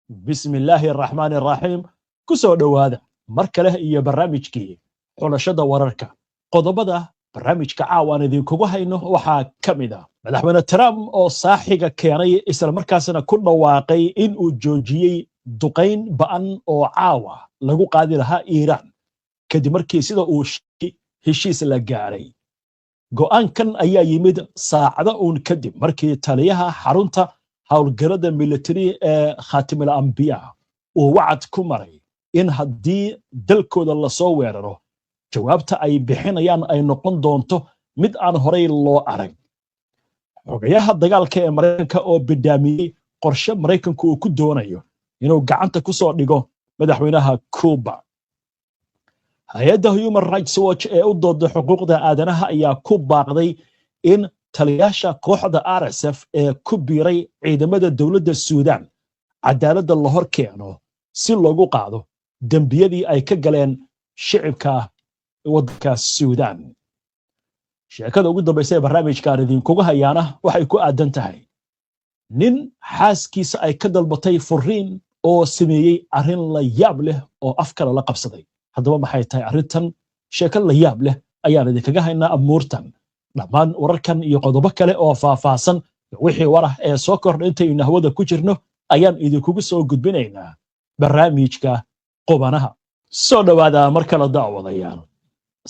بسم الله الرحمن الرحيم كسو دوادا مركله iyo barnaamijkii xulashada wararka qodobada barnaamijka caawan idinkugu hayno waxaa kamid ah madaxweyne Trump oo saaxiga keenay isla markaasna ku dhawaaqay in uu joojiyay duqeyn ba'an oo caawa lagu qaadi lahaa Iran kadib markii sida uu heshiis la gaaray go'aankan ayaa yimid saacado uun kadib markii taliyaha xarunta hawlgalada military ee Khatimul Anbiya uu wacad ku maray in haddii dalkooda la soo weeraro jawaabta ay bixinayaan ay noqon doonto mid aan horey loo arag xogayaha dagaalka ee Mareykanka oo bidaamiyay qorshe Mareykanku uu ku doonayo inuu gacanta ku soo dhigo madaxweynaha Cuba hay'adda Human Rights Watch ee u dooda xuquuqda aadanaha ayaa ku baaqday in taliyaasha kooxda RSF ee ku biiray ciidamada dawladda Suudaan cadaaladda la hor keeno si loogu qaado dambiyadii ay ka galeen shicibka waddanka Suudaan sheekada ugu dambaysa ee barnaamijkan idinkugu hayaana waxay ku aadan tahay nin xaaskiisa ay ka dalbatay furiin oo sameeyey arrin la yaab leh oo afkala la qabsaday haddaba maxay tahay arrintan sheeko la yaab leh ayaan idinkaga haynaa amuurtan dhammaan wararkan iyo qodobo kale oo faahfaahsan wixii war ah ee soo kordhay intaynu hawada ku jirno ayaan idinkugu soo gudbinaynaa barnaamijka qubanaha soo dhawaada mar kale daawadayaal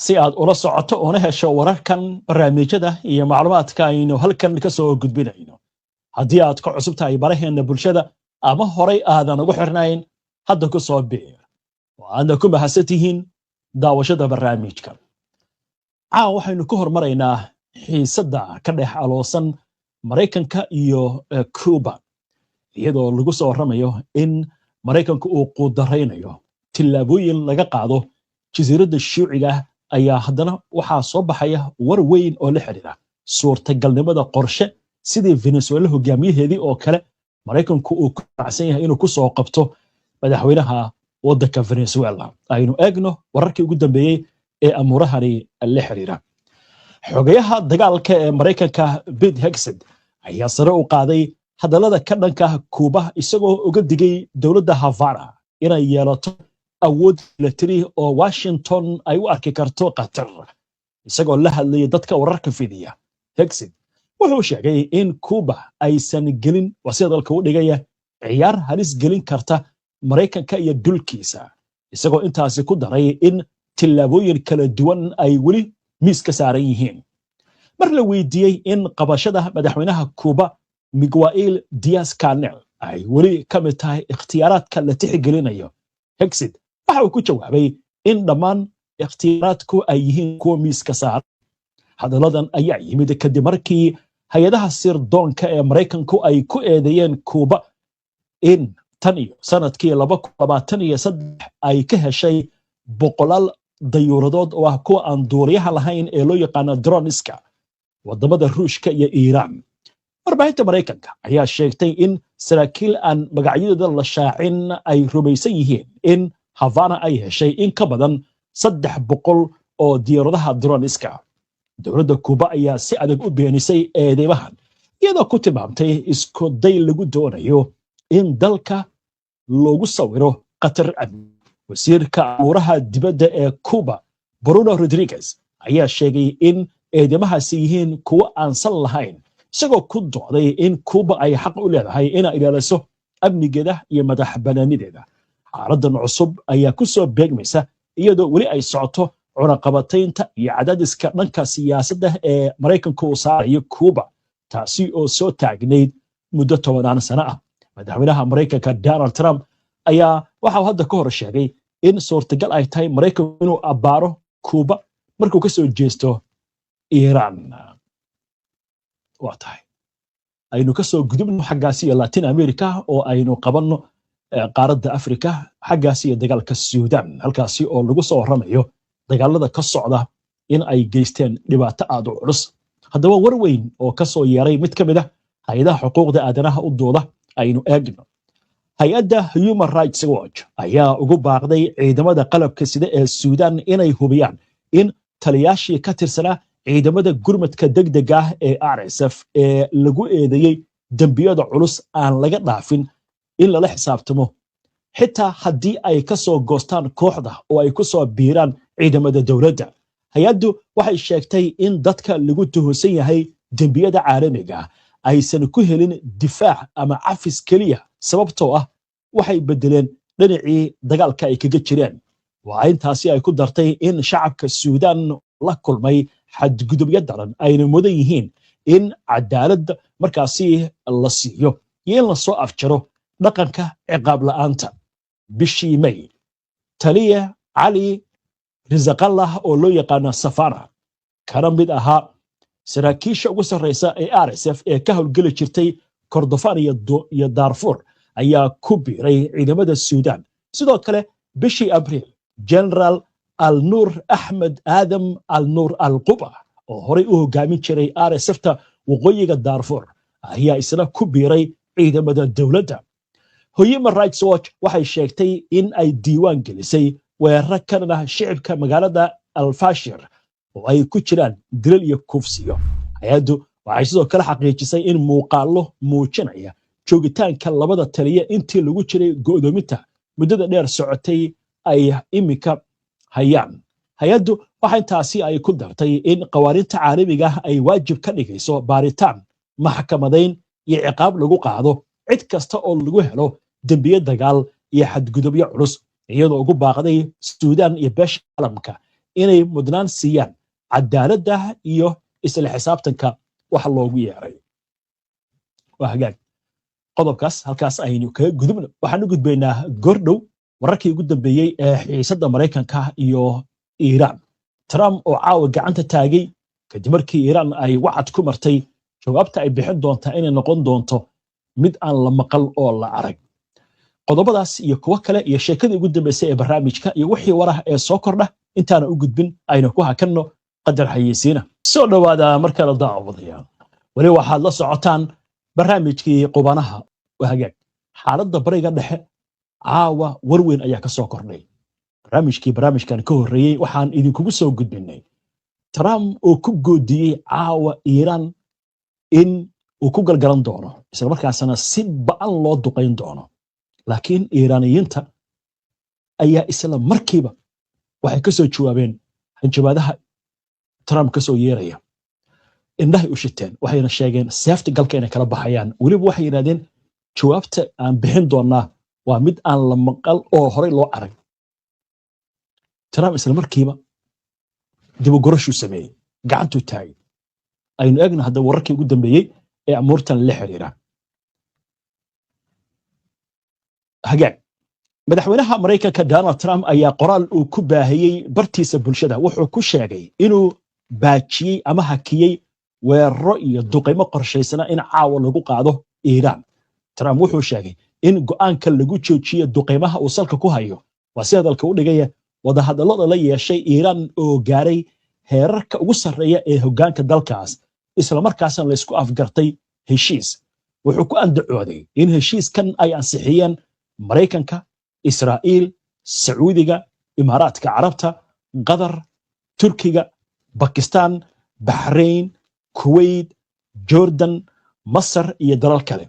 si aad ula socoto oo hesho wararkan barnaamijyada iyo macluumaadka aynu halkan ka soo gudbinayno haddii aad ka cusub tahay baraheena bulshada ama horay aadan ugu xirnayn hadda ku soo biir waana ku mahadsantihiin daawashada barnaamijka waxaynu ku hormaraynaa xiisadda ka dhex aloosan Mareykanka iyo Cuba iyadoo lagu soo waramayo in Mareykanku uu quudareynayo tillaabooyin laga qaado jasiiradda Shuuciga ayaa haddana waxaa soo baxaya war weyn oo la xiriira suurtagalnimada qorshe sidii Venezuela hogaamiyaheedii oo kale Mareykanku uu ku raacsan yahay inuu ku soo qabto madaxweynaha waddanka Venezuela aynu eegno wararkii ugu dambeeyay ee amuurahani la xiriira xogayaha dagaalka ee Mareykanka Pete Hegseth ayaa sare u qaaday hadallada ka dhanka Cuba isagoo uga digay dawladda Havana inay yeelato awood military oo Washington ay u arki karto qatar isagoo la hadlayay dadka wararka fidiya Hegseth wuxuu sheegay in Cuba aysan gelin wasidalka u dhigaya ciyaar halis gelin karta Mareykanka iyo dulkiisa isagoo intaasi ku daray in tillaabooyin kala duwan ay weli miiska saaran yihiin mar la weydiiyey in qabashada madaxweynaha Cuba Miguel Diaz-Canel ay weli ka mid tahay ikhtiyaaraadka la tixgelinayo Hegseth waxa uu ku jawaabay in dhammaan ikhtiyaaraadku ay yihiin kuwa miiska saaran hadalladan ayaa yimid kadib markii hay'adaha sirdoonka ee Mareykanku ay ku eedeeyeen Cuba in tan iyo sanadkii 2023 ay ka heshay boqolaal dayuuradood oo ah kuwa aan duuriyaha lahayn ee loo yaqaan droneska wadamada Ruushka iyo Iran warbaahinta Mareykanka ayaa sheegtay in saraakiil aan magacyadooda la shaacin ay rumaysan yihiin in Havana ay heshay in ka badan 300 oo diyaaradaha droneska dowladda Cuba ayaa si adag u beenisay eedeymahan iyadoo ku tilmaamtay isku day lagu doonayo in dalka loogu sawiro qatar amni wasiirka amuuraha dibadda ee Cuba Bruno Rodriguez ayaa sheegay in eedeymahaasi yihiin kuwa aan sal lahayn isagoo ku dooday in Cuba ay xaq u leedahay inay ilaaliso amnigeeda iyo madax bannaanideeda xaaladdan cusub ayaa ku soo beegmaysa iyadoo weli ay socoto cunaqabataynta iyo cadaadiska dhanka siyaasadda ee Mareykanku uu saarayo Cuba taasi oo soo taagnayd muddo 10 sano ah madaxweynaha Mareykanka Donald Trump ayaa waxa uu hadda ka hor sheegay in suurtagal ay tahay Mareykanku inuu abaaro Cuba markuu ka soo jeesto Iran waa tahay aynu ka soo gudubno xaggaasi iyo Latin America oo aynu qabanno qaaradda Afrika xaggaasi iyo dagaalka Suudaan halkaasi oo lagu soo waramayo dagaalada ka socda in ay geysteen dhibaato aad u culus haddaba war weyn oo ka soo yeeray mid ka mid ah hay'adaha xuquuqda aadanaha u dooda aynu eegno hay'adda Human Rights Watch ayaa ugu baaqday ciidamada qalabka sida ee Suudaan inay hubiyaan in taliyaashii ka tirsanaa ciidamada gurmadka degdega ah ee RSF ee lagu eedeeyay dambiyada culus aan laga dhaafin in lala xisaabtamo xitaa haddii ay ka soo goostaan kooxda oo ay ku soo biiraan ciidamada dowladda. hay-addu waxay sheegtay in dadka lagu tuhunsan yahay dembiyada caalamiga aysan ku helin difaac ama cafis keliya, sababtoo ah waxay bedeleen dhinacii dagaalka ay kaga jireen. waa intaasi ay ku dartay in shacabka Suudaan la kulmay xadgudubyo daran ayna mudan yihiin in cadaalad markaasi la siiyo iyo in la soo afjaro dhaqanka ciqaab la'aanta. bishii May, taliya Cali Rizaqallah oo loo yaqaano Safara kana mid ahaa saraakiisha ugu sarreysa ee RSF ee ka howlgeli jirtay Kordofan iyo Darfur ayaa ku biiray ciidamada Suudaan. sidoo kale bishii Abriil, General Al-Nur Ahmed Adam Al-Nur Al-Quba oo horey u hogaamin jiray RSF-ta waqooyiga Darfur ayaa isna ku biiray ciidamada dowladda. Human Rights Watch waxay sheegtay in ay diiwaan gelisay weerar ka dhan ah shicibka magaalada Al-Fashir oo ay ku jiraan dilal iyo kufsiyo. hay-addu waxay sidoo kale xaqiijisay in muuqaallo muujinaya joogitaanka labada taliye intii lagu jiray go'doominta muddada dheer socotay ay imika hayaan. hay-addu waxa intaasi ay ku dartay in qawaaniinta caalamiga ay waajib ka dhigayso baaritaan, maxkamadayn iyo ciqaab lagu qaado cid kasta oo lagu helo dembiye dagaal iyo xadgudubyo culus, iyadoo ugu baaqday Suudaan iyo beesha caalamka inay mudnaan siiyaan cadaaladda iyo isla xisaabtanka waxa loogu yeeray. waa hagaag qodobkaas halkaas aynu kaga gudubno. waxaan u gudbaynaa gordhow wararkii ugu dambeeyey ee xiisadda Maraykanka iyo Iiraan. Trump oo caawa gacanta taagay kadib markii Iiraan ay wacad ku martay jawaabta ay bixin doontaa inay noqon doonto mid aan la maqal oo la arag. qodobadaas iyo kuwa kale iyo sheekadii ugu dambeysay ee barnaamijka iyo wixii warah ee soo kordha intaana u gudbin aynu ku hakanno qadar xayeysiina. soo dhawaada markale daawadayaal, weli waxaad la socotaan barnaamijkii qubanaha. waa hagaag xaaladda bariga dhexe caawa warweyn ayaa ka soo kordhay. barnaamijkan ka horreeyey waxaan idinkugu soo gudbinay Trump oo ku goodiyey caawa Iiraan in uu ku galgalan doono isla markaasna si ba'an loo duqayn doono. laakiin Iiraaniyiinta ayaa isla markiiba waxay ka soo jawaabeen hanjabaadaha Trump ka soo yeeraya. indhahay u shiteen, waxayna sheegeen seefta galka inay kala baxayaan. weliba waxay yidhahdeen jawaabta aan bixin doonaa waa mid aan la maqal oo horey loo arag. Trump isla markiiba dib u gurashuu sameeyey, gacantuu taagay. aynu eegna hadda wararkii ugu dambeeyey ee amuurtan la xiriira. hagaag madaxweynaha Maraykanka Donald Trump ayaa qoraal uu ku baahiyey bartiisa bulshada wuxuu ku sheegay inuu baajiyey ama hakiyey weeraro iyo duqeymo qorshaysana in caawa lagu qaado Iiraan. Trump wuxuu sheegay in go'aanka lagu joojiyo duqeymaha uu salka ku hayo waa si hadalka u dhigaya wadahadallada la yeeshay Iiraan oo gaaray heerarka ugu sarreeya ee hoggaanka dalkaas, isla markaasna la isku afgartay heshiis. wuxuu ku andacooday in heshiiskan ay ansixiyeen Maraykanka, Israa'iil, Sacuudiga, Imaaraadka Carabta, Qatar, Turkiga, Bakistaan, Bahrain, Kuwait, Jordan, Masar iyo dalal kale.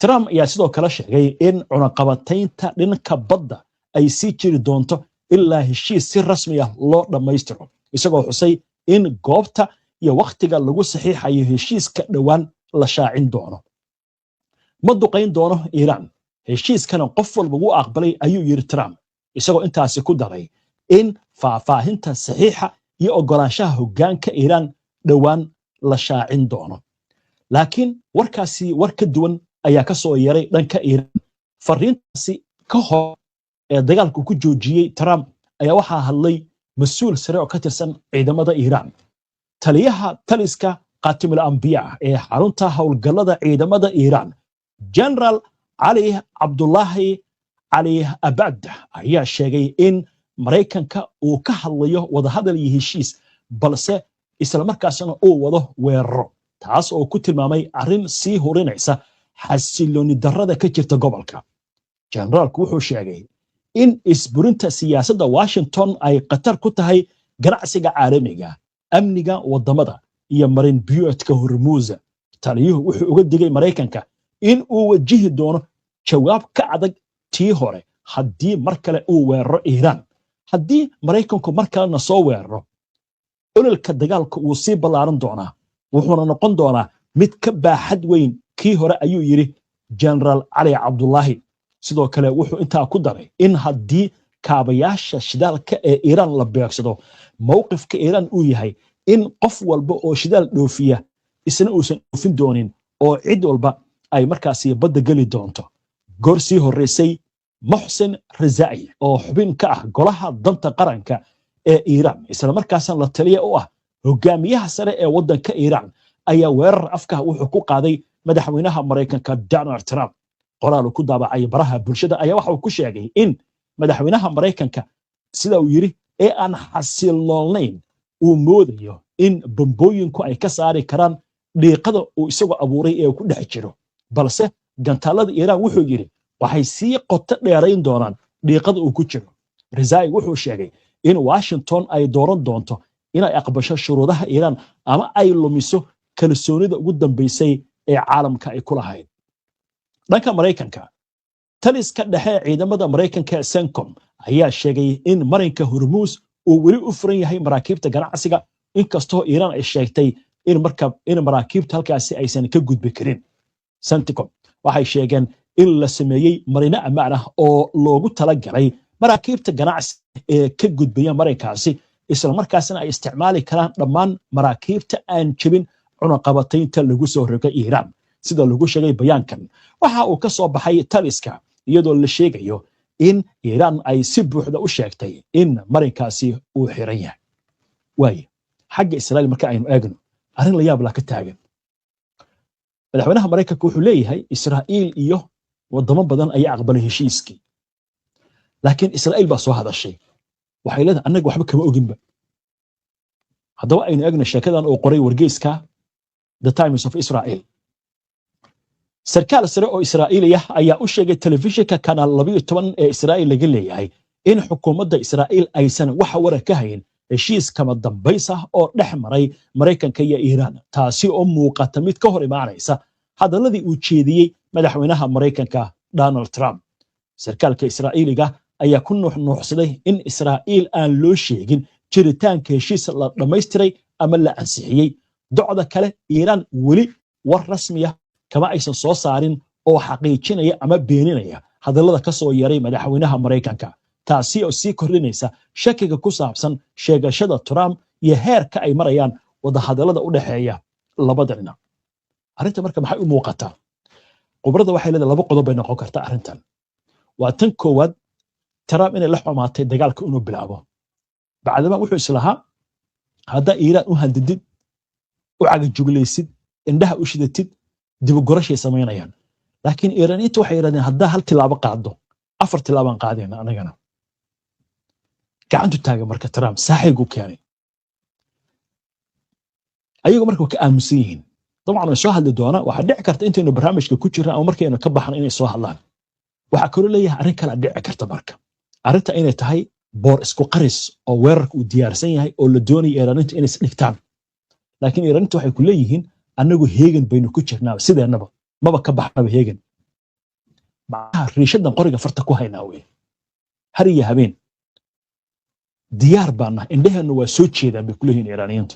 Trump ayaa sidoo kale sheegay in cunaqabataynta dhanka badda ay sii jiri doonto ilaa heshiis si rasmi ah loo dhammaystiro, isagoo xusay in goobta iyo wakhtiga lagu saxiixayo heshiiska dhowaan la shaacin doono. ma duqayn doono Iiraan, heshiiskana qof walba wuu aqbalay ayuu yiri Trump, isagoo intaasi ku daray in faahfaahinta saxiixa iyo ogolaanshaha hoggaanka Iiraan dhowaan la shaacin doono. laakiin warkaasi war ka duwan ayaa ka soo yeeray dhanka Iiraan. fariintaasi ka hor ee dagaalku ku joojiyey Trump ayaa waxaa hadlay mas'uul sare oo ka tirsan ciidamada Iiraan. taliyaha taliska Qaatimul Anbiyaa ee xarunta howlgallada ciidamada Iiraan, General Ali Abdullahi Ali Abad ayaa sheegay in Maraykanka uu ka hadlayo wadahadal iyo heshiis, balse isla markaasna uu wado weeraro, taas oo ku tilmaamay arrin sii hurinaysa xasilooni darrada ka jirta gobolka. Generaalku wuxuu sheegay in isburinta siyaasadda Washington ay khatar ku tahay ganacsiga caalamiga, amniga wadamada iyo marin biyoodka Hormuz. taliyuhu wuxuu uga digay Maraykanka in uu wajihi doono jawaab ka adag tii hore haddii mar kale uu weeraro Iiraan. haddii Maraykanku mar kalena soo weeraro ololka dagaalka uu sii ballaaran doonaa wuxuuna noqon doonaa mid ka baaxad weyn kii hore ayuu yiri General Ali Cabdullaahi. sidoo kale wuxuu intaa ku daray in haddii kaabayaasha shidaalka ee Iiraan la beegsado mowqifka Iiraan uu yahay in qof walba oo shidaal dhoofiya isna uusan dhoofin doonin oo cid walba ay markaasi badda geli doonto. goor sii horeysay Muxsin Rizai oo xubin ka ah golaha danta qaranka ee Iiraan isla markaasna la taliya u ah hogaamiyaha sare ee waddanka Iiraan ayaa weerar afka wuxuu ku qaaday madaxweynaha Maraykanka Donald Trump. qoraal ku daabacay baraha bulshada ayaa waxa uu ku sheegay in madaxweynaha Maraykanka sida uu yiri ee aan xasiloonayn uu moodayo in bombooyinku ay ka saari karaan dhiiqada uu isagu abuuray ee ku dhex jiro, balse gantaalada Iiraan wuxuu yiri waxay sii qoto dheerayn doonaan dhiiqada uu ku jiro. Rizai wuxuu sheegay in Washington ay dooran doonto inay aqbasho shuruudaha Iiraan ama ay lumiso kalsoonida ugu dambeysay ee caalamka ay ku lahayd. dhanka Maraykanka, taliska dhexe ciidamada Maraykanka CENTCOM ayaa sheegay in marinka Hormuz uu weli u furan yahay maraakiibta ganacsiga inkastoo Iiraan ay sheegtay in maraakiibta halkaasi aysan ka gudbi karin. CENTCOM waxay sheegeen in la sameeyay marino ammaan ah oo loogu talagalay maraakiibta ganacsi ee ka gudbaya marinkaasi isla markaasna ay isticmaali karaan dhammaan maraakiibta aan jebin cunaqabataynta lagu soo rogay Iiraan. sida lagu sheegay bayaankan waxa uu ka soo baxay taliska iyadoo la sheegayo in Iiraan ay si buuxda u sheegtay in marinkaasi uu xiran yahay. waaye xagga Israa'iil marka aynu eegno arrin la yaab la ka taagan. madaxweynaha Maraykanka wuxuu leeyahay Israa'iil iyo wadamo badan ayaa aqbalay heshiiskii, laakiin Israa'iil baa soo hadashay waxay leedahay annaga waxba kama oginba. haddaba aynu eegno sheekadan oo qoray wargeyska The Times of Israel. sarkaal sare oo Israa'iili ah ayaa u sheegay telefishinka kanaal 12 ee Israa'iil laga leeyahay in xukuumadda Israa'iil aysan wax war ka hayn heshiis kama dambays ah oo dhex maray Maraykanka iyo Iiraan, taasi oo muuqata mid ka hor imaanaysa hadaladii uu jeediyey madaxweynaha Maraykanka Donald Trump. sarkaalka Israa'iiliga ayaa ku nuuxnuuxsaday in Israa'iil aan loo sheegin jiritaanka heshiis la dhammaystiray ama la ansixiyey. docda kale Iiraan weli war rasmi ah kama aysan soo saarin oo xaqiijinaya ama beeninaya hadallada ka soo yeeray madaxweynaha Maraykanka, taasi oo sii kordhinaysa shakiga ku saabsan sheegashada Trump iyo heerka ay marayaan wada hadallada u dhaxeeya labada dhinac. arrinta marka maxay u muuqataa? khibrada waxay leedahay laba qodob bay noqon kartaa arrintan. waa tan koowaad, Trump inay la xumaatay dagaalka inuu bilaabo bacdama wuxuu islahaa hadda Iiraan u handidid u cagajuglaysid indhaha u shidatid dib u gurashay samaynayaan, laakiin Iiraaniyiintu waxay yiraahdeen hadda hal tilaabo qaado 4 tilaabaan qaadayna anagana. gacantu taagan marka Trump saaxiigu keenay ayagu markuu ka aamusan yihiin. dabcan way soo hadli doona, waxa dhici karta intaynu barnaamijka ku jirnaa ama markaynu ka baxno inay soo hadlaan. waxa kaloo leeyahay arrin kale dhici karta marka arrinta inay tahay boor isku qaris oo weerarka uu diyaarsan yahay oo la doonayo Iiraaniyiintu inay is dhigtaan, laakiin Iiraaniyiintu waxay ku leeyihiin anagu heegan baynu ku jirnaa sideenaba maba ka baxnaba heegan. macnaha riishadan qoriga farta ku haynaa wey har iyo habeen diyaar baana indhaheenu waa soo jeedaan bay ku leeyihiin Iiraaniyiintu.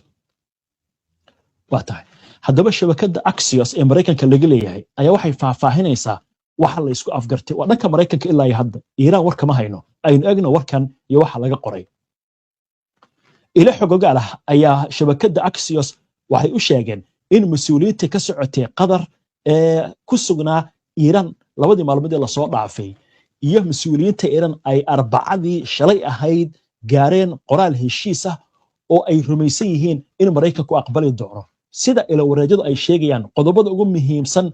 waa tahay haddaba shabakada Axios ee Maraykanka laga leeyahay ayaa waxay faahfaahinaysaa waxa la isku afgartay waa dhanka Maraykanka ilaa hadda Iiraan war kama hayno. aynu eegno warkan iyo waxa laga qoray. ila xogogaal ah ayaa shabakada Axios waxay u sheegeen in mas'uuliyiinta ka socotay Qatar ee ku sugnaa Iiraan labadii maalmood ee la soo dhaafay iyo mas'uuliyiinta Iiraan ay Arbacadii shalay ahayd gaareen qoraal heshiis ah oo ay rumaysan yihiin in Maraykanku aqbali doono. sida ila wareejadu ay sheegayaan qodobada ugu muhiimsan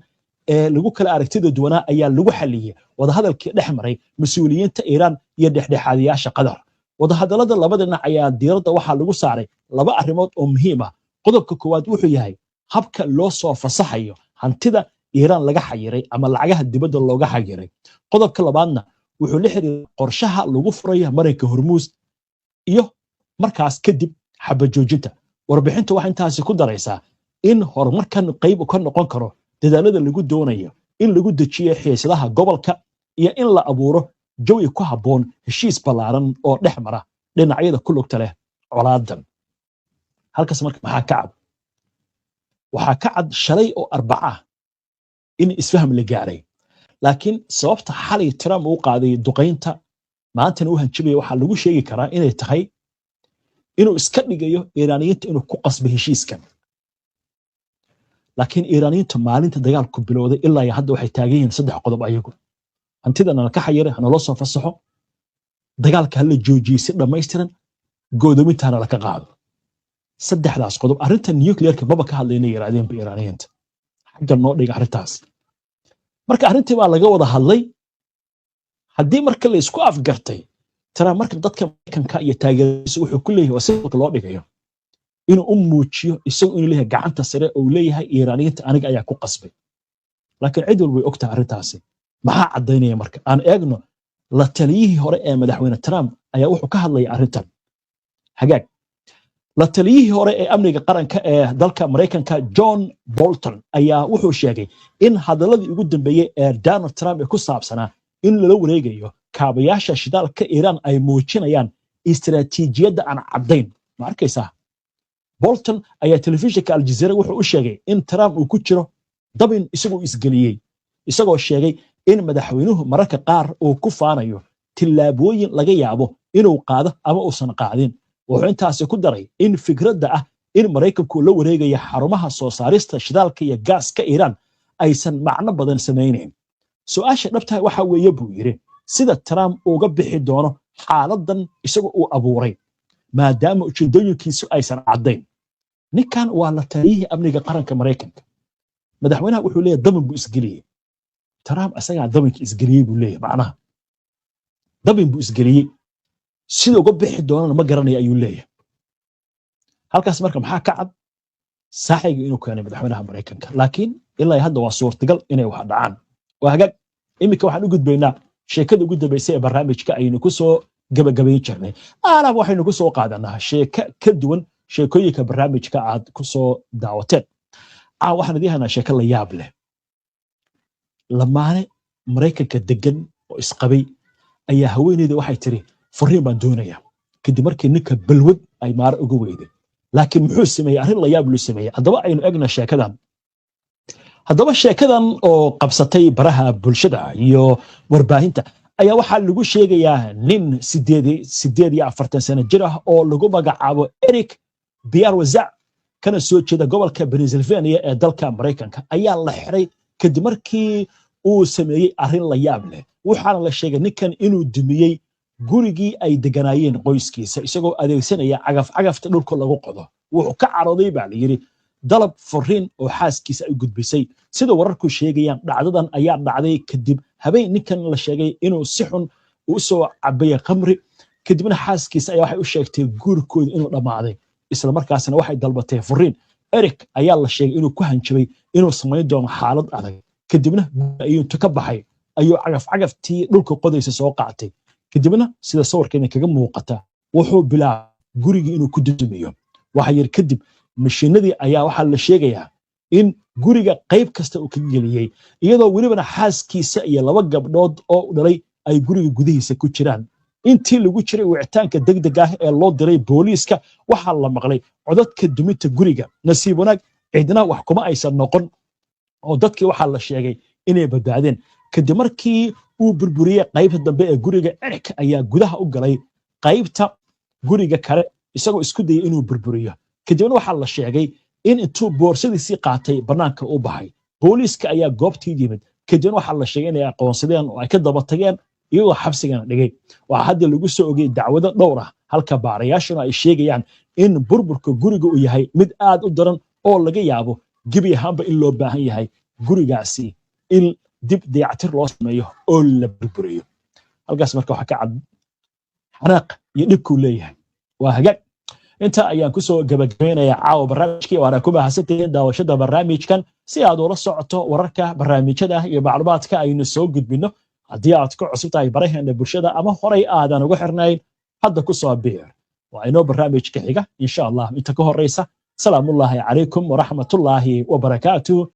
ee lagu kala aragtida duwanaa ayaa lagu xaliyay wadahadalkii dhex maray mas'uuliyiinta Iiraan iyo dhexdhexaadiyaasha Qatar. wadahadalada labada dhinac ayaa diiradda waxaa lagu saaray laba arrimood oo muhiim ah. qodobka koowaad wuxuu yahay habka loo soo fasaxayo hantida Iiraan laga xayiray ama lacagaha dibadda looga xayiray. qodobka labaadna wuxuu la xiriiray qorshaha lagu furayo marinka Hormuz iyo markaas kadib xabad joojinta. warbixintu waxay intaasi ku daraysaa in horumarkan qayb ka noqon karo dadaalada lagu doonayo in lagu dejiyo xiisadaha gobolka iyo in la abuuro jawi ku habboon heshiis ballaaran oo dhex mara dhinacyada ku lugta leh colaadan. halkaas marka maxaa ka cad? waxaa ka cad shalay oo Arbaca in isfaham la gaaray, laakiin sababta xalay Trump uu qaaday duqeynta maantana uu hanjabay waxaa lagu sheegi karaa inay tahay inuu iska dhigayo Iiraaniyiinta inuu ku qasbo heshiiskan. laakiin Iiraaniyiinta maalinta dagaalku bilowday ilaa hadda waxay taagan yihiin 3 qodob ayagu. hantidana ka xayire hana loo soo fasaxo, dagaalka hala joojiyo si dhammaystiran, go'doomintaana la ka qaado. 3daas qodob arrinta nuclearka baba ka hadlayna yiraahdeen Iiraaniyiinta. xagga noo dhiga arrintaas. marka arrintii baa laga wada hadlay. haddii marka la isku afgartay Trump marka dadka Mareykanka iyo taageeradiisa wuxuu ku leeyahay wasilka loo dhigayo inuu u muujiyo isagoo inuu leeyahay gacanta sare oo leeyahay Iiraaniyiinta aniga ayaa ku qasbay. laakiin cid walba way ogtahay arrintaasi. maxaa cadaynaya marka? aan eegno la taliyihii hore ee madaxweyne Trump ayaa wuxuu ka hadlayay arrintan. hagaag la taliyihii hore ee amniga qaranka ee dalka Mareykanka John Bolton ayaa wuxuu sheegay in hadaladii ugu dambeeyay ee Donald Trump ee ku saabsanaa in lala wareegayo kaabayaasha shidaalka Iiraan ay muujinayaan istiraatiijiyadda aan cadayn. ma arkaysaa? Bolton ayaa telefishinka Al Jazeera wuxuu u sheegay in Trump uu ku jiro dabin isagoo isgeliyay, isagoo sheegay in madaxweynuhu mararka qaar uu ku faanayo tillaabooyin laga yaabo inuu qaado ama uusan qaadin. wuxuu intaasi ku daray in fikradda ah in Mareykanku la wareegayo xarumaha soo saarista shidaalka iyo gaaska Iiraan aysan macno badan samaynayn. su'aasha dhabta waxa weeye buu yiri sida Trump uga bixi doono xaaladan isagoo uu abuuray maadaama ujeedooyinkiisu aysan cadayn. ninkan waa la taliyihii amniga qaranka Mareykanka. madaxweynaha wuxuu leeyahay dabin buu isgeliyay. Trump asagaa dabinka isgeliyay buu leeyahay. macnaha dabin buu isgeliyay, sida uga bixi doonana ma garanayo ayuu leeyahay. halkaas marka maxaa ka cad? saaxiga inuu keenay madaxweynaha Mareykanka, laakiin ilaa hadda waa suurtagal inay wax dhacaan. waa hagaag imika waxaan u gudbaynaa sheekada ugu dambeysay ee barnaamijka aynu ku soo gabagabayn jirnay. aanaba waxaynu ku soo qaadanaa sheeko ka duwan sheekooyinka barnaamijka aad ku soo daawateen. waxaan idin haynaa sheeko la yaab leh. lamaane Mareykanka degan oo isqabay ayaa haweeneyda waxay tiri furiin baan doonayaa, kadib markii ninka balwad ay maar uga weyday. laakiin muxuu sameeyey? arrin la yaab loo sameeyey. haddaba aynu egna sheekadan. haddaba sheekadan oo qabsatay baraha bulshada iyo warbaahinta ayaa waxaa lagu sheegayaa nin 48 sano jir ah oo lagu magacaabo Eric Bierwazak kana soo jeeda gobolka Pennsylvania ee dalka Mareykanka ayaa la xiray kadib markii uu sameeyey arrin la yaab leh. waxaana la sheegay ninkan inuu dumiyey gurigii ay deganaayeen qoyskiisa isagoo adeegsanaya cagafta dhulka lagu qodo. wuxuu ka carooday baa la yiri dalab furiin oo xaaskiisa ay gudbisay. sida wararku sheegayaan dhacdadan ayaa dhacday kadib habeen ninkan la sheegay inuu si xun u soo cabay khamri, kadibna xaaskiisa ayaa waxay u sheegtay guurkooda inuu dhamaaday, isla markaasna waxay dalbatay furiin. Eric ayaa la sheegay inuu ku hanjabay inuu sameyn doono xaalad adag, kadibna ayuu ka baxay ayuu cagaftii dhulka qodaysa soo qaatay. kadibna sida sawirkeena kaga muuqata wuxuu bilaabay gurigii inuu ku dumiyo. waxa yar kadib mashiinadii ayaa waxaa la sheegayaa in guriga qayb kasta uu ka geliyay, iyadoo welibana xaaskiisa iyo 2 gabdhood oo dhalay ay guriga gudihiisa ku jiraan. intii lagu jiray wicitaanka degdeg ah ee loo diray booliiska waxaa la maqlay codadka duminta guriga. nasiib wanaag cidna wax kuma aysan noqon oo dadkii waxaa la sheegay inay badbaadeen. kadib markii uu burburiyay qaybta dambe ee guriga, Eric ayaa gudaha u galay qaybta guriga kale isagoo isku dayay inuu burburiyo. kadibna waxaa la sheegay in intuu boorsadiisii qaatay banaanka u baxay. booliiska ayaa goobtii yimid, kadibna waxaa la sheegay inay aqoonsadeen oo ay ka daba tageen iyagoo xabsigana dhigay. waxaa hadda lagu soo ogay dacwado dhowr ah, halka baarayaashuna ay sheegayaan in burburka guriga uu yahay mid aad u daran oo laga yaabo gebi ahaanba in loo baahan yahay gurigaasi in dib dayactir loo sameeyo oo la burburiyo. halkaas marka waxa ka cad xanaaq iyo dhibku leeyahay. waa hagaag inta ayaan ku soo gabagabeynayaa caawa barnaamijkii. waana ku mahadsantihiin daawashada barnaamijkan. si aad ula socoto wararka barnaamijyada iyo macluumaadka aynu soo gudbino, haddii aad ku cusub tahay baraheena bulshada ama horay aadan ugu xirnayn, hadda ku soo biir. waa inoo barnaamijka xiga insha Allah. inta ka horeysa salaamullaahi calaykum waraxmatullaahi wabarakaatuh.